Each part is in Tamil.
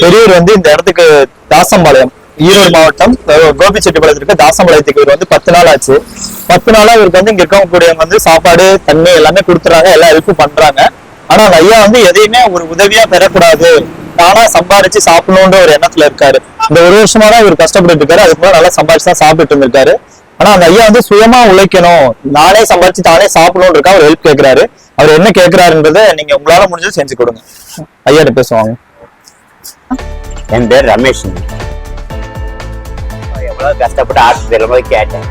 பெரியவர் வந்து இந்த இடத்துக்கு தாசம்பாளையம் ஈரோடு மாவட்டம் கோபிச்செட்டிப்பாளையத்துக்கு தாசம்பாளையத்துக்கு இவர் வந்து 10 நாள் ஆச்சு. 10 நாளா இவருக்கு வந்து இங்க இருக்கக்கூடியவங்க வந்து சாப்பாடு தண்ணி எல்லாமே கொடுத்துறாங்க, எல்லா ஹெல்ப்பும் பண்றாங்க. ஆனா அந்த ஐயா வந்து எதையுமே ஒரு உதவியா பெறக்கூடாது, தானா சம்பாரிச்சு சாப்பிடணுன்ற ஒரு எண்ணத்துல இருக்காரு. இந்த ஒரு வருஷமா தான் இவர் கஷ்டப்பட்டு இருக்காரு. அதுக்கு முன்னாடி நல்லா சம்பாரிச்சு தான் சாப்பிட்டு இருந்திருக்காரு. ஆனா அந்த ஐயா வந்து சுயமா உழைக்கணும், நானே சம்பாரிச்சு தானே சாப்பிடணும் இருக்கா அவர் ஹெல்ப் கேட்கிறாரு. அவர் என்ன கேட்கிறாருன்றதை நீங்க உங்களால முடிஞ்சது செஞ்சு கொடுங்க. ஐயாட்ட பேசுவாங்க. என் பேர் ரமேஷ். எவ்வளவு கஷ்டப்பட்டு ஆஸ்பத்திரியில போய் கேட்டேன்,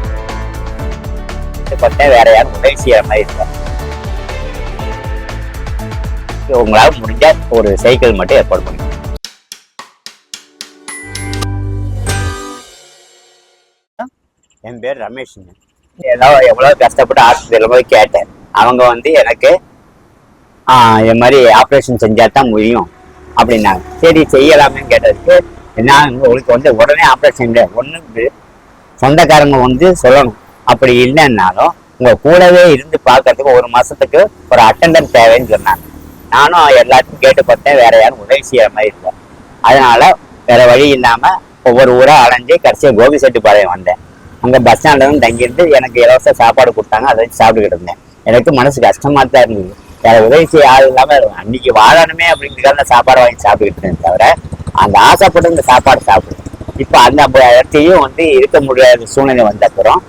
பார்த்தேன் வேற யாரும் உதவி செய்யற மாதிரி இருக்கேன். உங்களால முடிஞ்சா ஒரு சைக்கிள் மட்டும் ஏற்பாடு பண்ணுங்க. என் பேர் ரமேஷ். எவ்வளவு கஷ்டப்பட்டு ஆஸ்பத்திரியில போய் கேட்டேன். அவங்க வந்து எனக்கு இது மாதிரி ஆப்ரேஷன் செஞ்சா தான் முடியும் அப்படின்னாங்க. சரி செய்யலாமேன்னு கேட்டதுக்கு என்ன, உங்களுக்கு வந்து உடனே ஆப்ரேஷன் இல்லை, ஒன்று சொந்தக்காரங்க வந்து சொல்லணும், அப்படி இல்லைன்னாலும் உங்க கூடவே இருந்து பார்க்கறதுக்கு 1 மாசத்துக்கு ஒரு அட்டெண்டன்ஸ் தேவைன்னு சொன்னாங்க. நானும் எல்லாத்தையும் கேட்டு பார்த்தேன், வேற யாரும் உதவி செய்யற மாதிரி இல்லை. அதனால வேற வழி இல்லாம ஒவ்வொரு ஊரா அலைஞ்சு கடைசியாக கோபிச்செட்டிப்பாளையம் வந்தேன். அங்க பஸ் ஸ்டாண்ட்ல வந்து தங்கியிருந்து எனக்கு இலவச சாப்பாடு கொடுத்தாங்க, அதை வச்சு சாப்பிட்டுக்கிட்டு இருந்தேன். எனக்கு மனசு கஷ்டமா தான் இருந்தது, வேற உதவி செய்ய ஆள் இல்லாம அன்னைக்கு வாழணுமே அப்படிங்கிறத சாப்பாடு வாங்கி சாப்பிட்டுக்கிட்டு இருந்தேன். தவிர அந்த ஆசைப்பட்டு இந்த சாப்பாடு சாப்பிடுவேன். இப்ப அந்த இடத்தையும் வந்து இருக்க முடியாத சூழ்நிலை வந்த அப்புறம்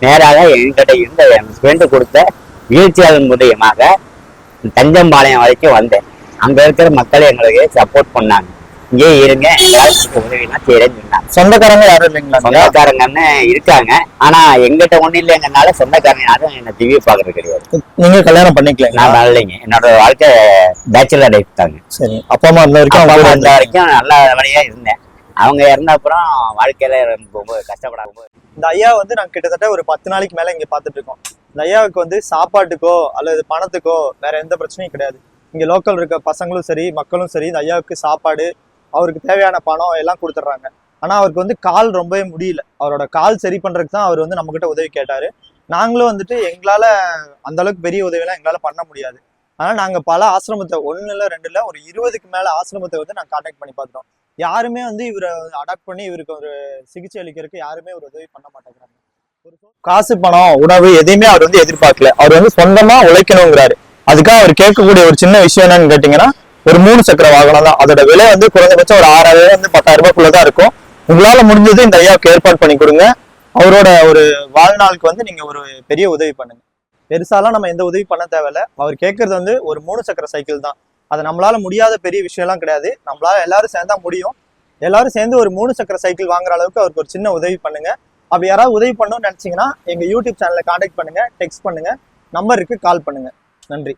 நேராக என்கிட்ட இருந்த என் ஃப்ரெண்டு கொடுத்த வீழ்ச்சியாளர் மூலியமாக தஞ்சம்பாளையம் வரைக்கும் வந்தேன். அங்க இருக்கிற மக்கள் எங்களுக்கு சப்போர்ட் பண்ணாங்க, இங்கே இருங்க எல்லாருக்கும் உதவிலாம் செய்யறேன்னு சொன்னாங்க. சொந்தக்காரங்க யாரும் இல்லைங்களா? சொந்தக்காரங்கன்னு இருக்காங்க, ஆனா எங்கிட்ட ஒண்ணு இல்லைங்கனால சொந்தக்காரங்க யாரும் என்ன டிவி பாக்குறது கிடையாது. நீங்க கல்யாணம் பண்ணிக்கல? நான் இல்லைங்க, என்னோட வாழ்க்கை பேச்சுலர் லைஃப் தாங்க. சரி, அப்பா அம்மா இருந்த வரைக்கும் நல்ல வழியா இருந்தேன். அவங்க இறந்த அப்புறம் வாழ்க்கையில ரொம்ப கஷ்டப்படாம. இந்த ஐயா வந்து நாங்க கிட்டத்தட்ட ஒரு 10 நாளைக்கு மேல இங்க பாத்துட்டு இருக்கோம். இந்த ஐயாவுக்கு வந்து சாப்பாட்டுக்கோ அல்லது பணத்துக்கோ வேற எந்த பிரச்சனையும் கிடையாது. இங்க லோக்கல் இருக்க பசங்களும் சரி மக்களும் சரி இந்த ஐயாவுக்கு சாப்பாடு, அவருக்கு தேவையான பணம் எல்லாம் கொடுத்துட்றாங்க. ஆனா அவருக்கு வந்து கால் ரொம்பவே முடியல, அவரோட கால் சரி பண்றதுக்கு தான் அவர் வந்து நம்ம கிட்ட உதவி கேட்டாரு. நாங்களும் வந்துட்டு எங்களால அந்த அளவுக்கு பெரிய உதவியெல்லாம் எங்களால பண்ண முடியாது. ஆனா நாங்க பல ஆசிரமத்தை 1 இல்ல 2 இல்ல ஒரு 20க்கு மேல ஆசிரமத்தை வந்து நாங்க கான்டாக்ட் பண்ணி பார்த்துட்டோம். யாருமே வந்து இவரை அடாப்ட் பண்ணி இவருக்கு ஒரு சிகிச்சை அளிக்கிறதுக்கு யாருமே ஒரு உதவி பண்ண மாட்டேங்கிறாங்க. காசு பணம் உணவு எதையுமே அவர் வந்து எதிர்பார்க்கல, அவர் வந்து சொந்தமா உழைக்கணுங்கிறாரு. அதுக்காக அவர் கேட்கக்கூடிய ஒரு சின்ன விஷயம் என்னன்னு கேட்டீங்கன்னா, ஒரு 3 சக்கர வாகனம் தான். அதோட விலை வந்து குறைந்தபட்சம் ஒரு 6000 வந்து 10,000 ரூபாய்க்குள்ளதான் இருக்கும். உங்களால முடிஞ்சது இந்த ஐயாவுக்கு ஏற்பாடு பண்ணி கொடுங்க. அவரோட ஒரு வாழ்நாளுக்கு வந்து நீங்க ஒரு பெரிய உதவி பண்ணுங்க. பெருசாலாம் நம்ம எந்த உதவி பண்ண தேவையில்ல. அவர் கேட்கறது வந்து ஒரு 3 சக்கர சைக்கிள் தான். அது நம்மளால முடியாத பெரிய விஷயம்லாம் கிடையாது. நம்மளால எல்லாரும் சேர்ந்தா முடியும். எல்லாரும் சேர்ந்து ஒரு 3 சக்கர சைக்கிள் வாங்குற அளவுக்கு அவருக்கு ஒரு சின்ன உதவி பண்ணுங்க. அப்படி யாராவது உதவி பண்ணணும்னு நினைச்சீங்கன்னா எங்க யூடியூப் சேனலை கான்டாக்ட் பண்ணுங்க, டெக்ஸ்ட் பண்ணுங்க, நம்பருக்கு கால் பண்ணுங்க. நன்றி.